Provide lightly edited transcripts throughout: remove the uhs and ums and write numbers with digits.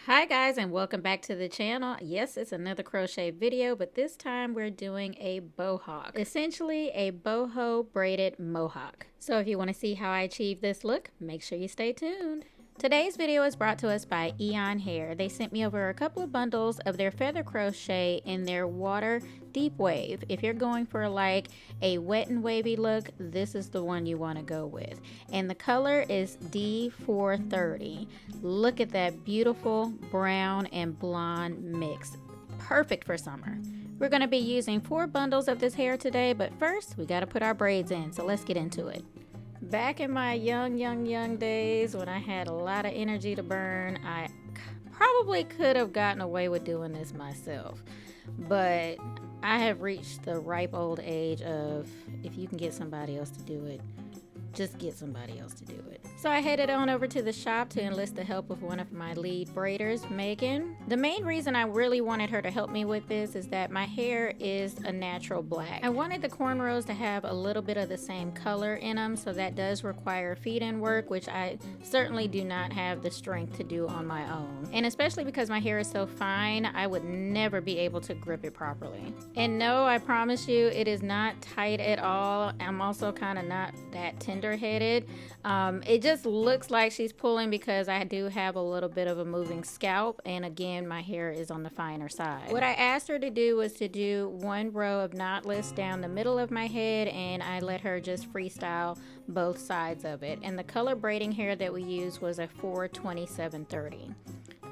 Hi guys, and welcome back to the channel. Yes, it's another crochet video, but this time we're doing a bohawk, essentially a boho braided mohawk. So if you want to see how I achieve this look, make sure you stay tuned. Today's video is brought to us by Eayon Hair. They sent me over a couple of bundles of their feather crochet in their water deep wave. If you're going for like a wet and wavy look, this is the one you want to go with. And the color is D430. Look at that beautiful brown and blonde mix. Perfect for summer. We're going to be using 4 bundles of this hair today, but first we got to put our braids in, so let's get into it. Back in my young days when I had a lot of energy to burn, I probably could have gotten away with doing this myself. But I have reached the ripe old age of, if you can get somebody else to do it, just get somebody else to do it. So I headed on over to the shop to enlist the help of one of my lead braiders, Megan. The main reason I really wanted her to help me with this is that my hair is a natural black. I wanted the cornrows to have a little bit of the same color in them, so that does require feed-in work, which I certainly do not have the strength to do on my own. And especially because my hair is so fine, I would never be able to grip it properly. And no, I promise you, it is not tight at all. I'm also kind of not that tender-headed. It just looks like she's pulling because I do have a little bit of a moving scalp, and again, my hair is on the finer side. What I asked her to do was to do 1 row of knotless down the middle of my head, and I let her just freestyle both sides of it. And the color braiding hair that we used was a 42730.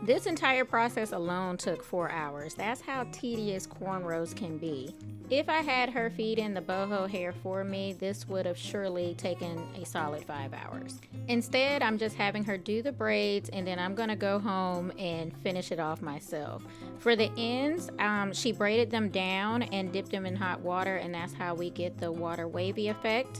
This entire process alone took 4 hours. That's how tedious cornrows can be. If I had her feed in the boho hair for me, this would have surely taken a solid 5 hours. Instead, I'm just having her do the braids, and then I'm gonna go home and finish it off myself. For the ends, she braided them down and dipped them in hot water, and that's how we get the water wavy effect.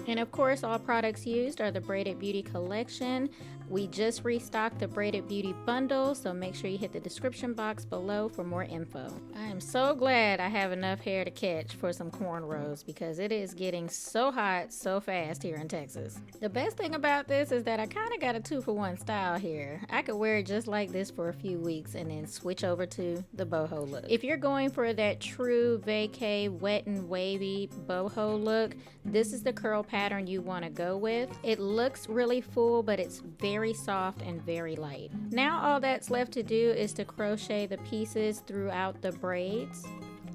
And of course, all products used are the Braided Beauty collection. We just restocked the Braided Beauty bundle, so make sure you hit the description box below for more info. I am so glad I have enough hair to catch for some cornrows because it is getting so hot so fast here in Texas. The best thing about this is that I kind of got a 2-for-1 style here. I could wear it just like this for a few weeks and then switch over to the boho look. If you're going for that true vacay wet and wavy boho look, this is the curl pattern you want to go with. It looks really full, but it's very soft and very light. Now all that's left to do is to crochet the pieces throughout the braids.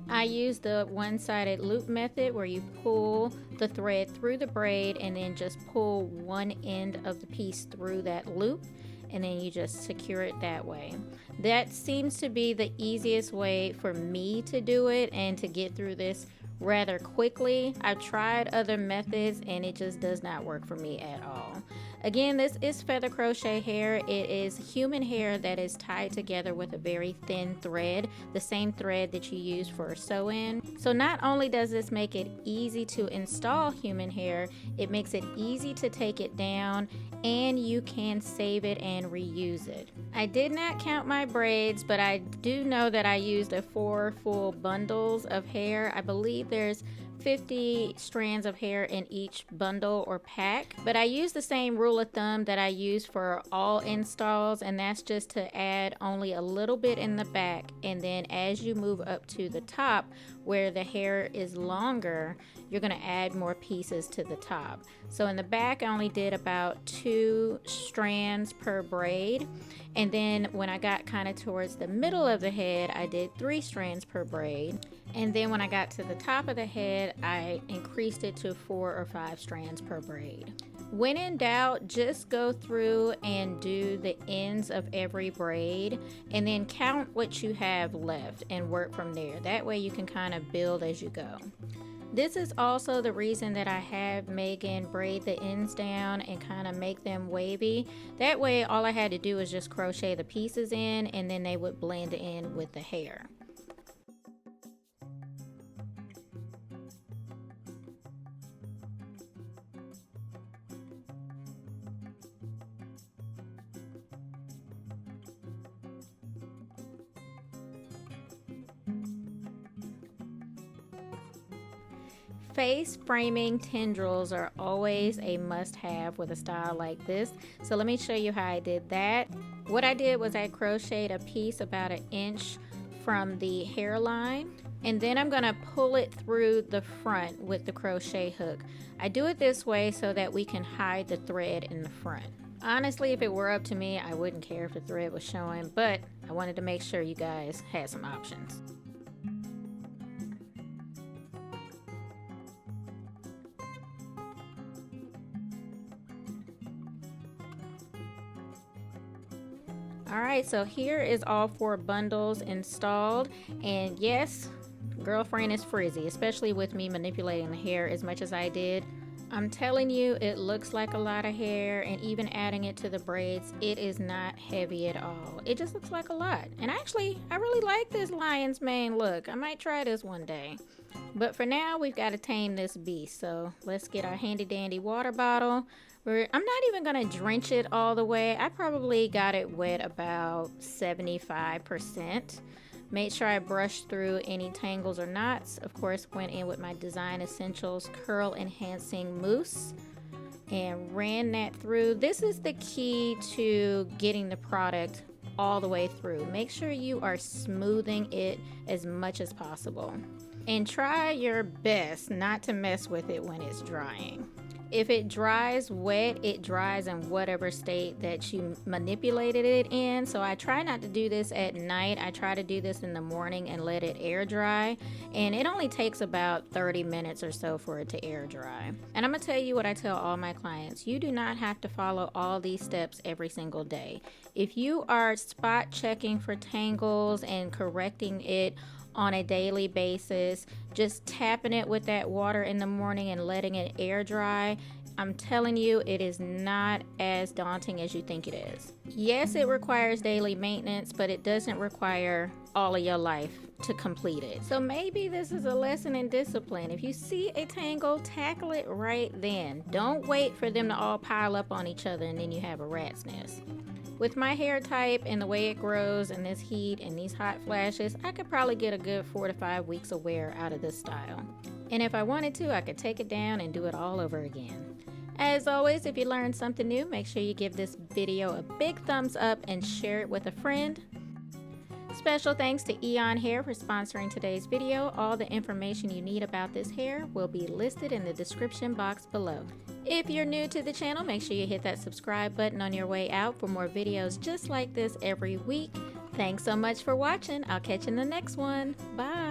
I use the one-sided loop method where you pull the thread through the braid and then just pull one end of the piece through that loop, and then you just secure it that way. That seems to be the easiest way for me to do it and to get through this rather quickly. I've tried other methods and it just does not work for me at all. Again, this is feather crochet hair. It is human hair that is tied together with a very thin thread, the same thread that you use for a sew-in. So not only does this make it easy to install human hair, it makes it easy to take it down, and you can save it and reuse it. I did not count my braids, but I do know that I used 4 full bundles of hair. I believe there's 50 strands of hair in each bundle or pack, but I use the same rule of thumb that I use for all installs, and that's just to add only a little bit in the back, and then as you move up to the top where the hair is longer, you're going to add more pieces to the top. So in the back I only did about 2 strands per braid, and then when I got kind of towards the middle of the head I did 3 strands per braid, and then when I got to the top of the head I increased it to 4 or 5 strands per braid. When in doubt, just go through and do the ends of every braid and then count what you have left and work from there. That way you can kind of build as you go. This is also the reason that I have Megan braid the ends down and kind of make them wavy. That way all I had to do was just crochet the pieces in, and then they would blend in with the hair. Face framing tendrils are always a must-have with a style like this. So let me show you how I did that. What I did was I crocheted a piece about 1 inch from the hairline, and then I'm gonna pull it through the front with the crochet hook. I do it this way so that we can hide the thread in the front. Honestly, if it were up to me, I wouldn't care if the thread was showing, but I wanted to make sure you guys had some options. Alright, so here is all 4 bundles installed, and yes, girlfriend is frizzy, especially with me manipulating the hair as much as I did. I'm telling you, it looks like a lot of hair, and even adding it to the braids, it is not heavy at all. It just looks like a lot. And actually, I really like this lion's mane look. I might try this one day. But for now, we've got to tame this beast. So let's get our handy dandy water bottle. I'm not even going to drench it all the way. I probably got it wet about 75%. Made sure I brushed through any tangles or knots. Of course, went in with my Design Essentials Curl Enhancing Mousse and ran that through. This is the key to getting the product all the way through. Make sure you are smoothing it as much as possible. And try your best not to mess with it when it's drying. If it dries wet, it dries in whatever state that you manipulated it in. So I try not to do this at night. I try to do this in the morning and let it air dry. And it only takes about 30 minutes or so for it to air dry. And I'm gonna tell you what I tell all my clients. You do not have to follow all these steps every single day. If you are spot checking for tangles and correcting it on a daily basis, just tapping it with that water in the morning and letting it air dry, I'm telling you, it is not as daunting as you think it is. Yes, it requires daily maintenance, but it doesn't require all of your life to complete it. So maybe this is a lesson in discipline. If you see a tangle, tackle it right then. Don't wait for them to all pile up on each other and then you have a rat's nest. With my hair type and the way it grows in this heat and these hot flashes, I could probably get a good 4 to 5 weeks of wear out of this style. And if I wanted to, I could take it down and do it all over again. As always, if you learned something new, make sure you give this video a big thumbs up and share it with a friend. Special thanks to Eayon Hair for sponsoring today's video. All the information you need about this hair will be listed in the description box below. If you're new to the channel, make sure you hit that subscribe button on your way out for more videos just like this every week. Thanks so much for watching. I'll catch you in the next one. Bye.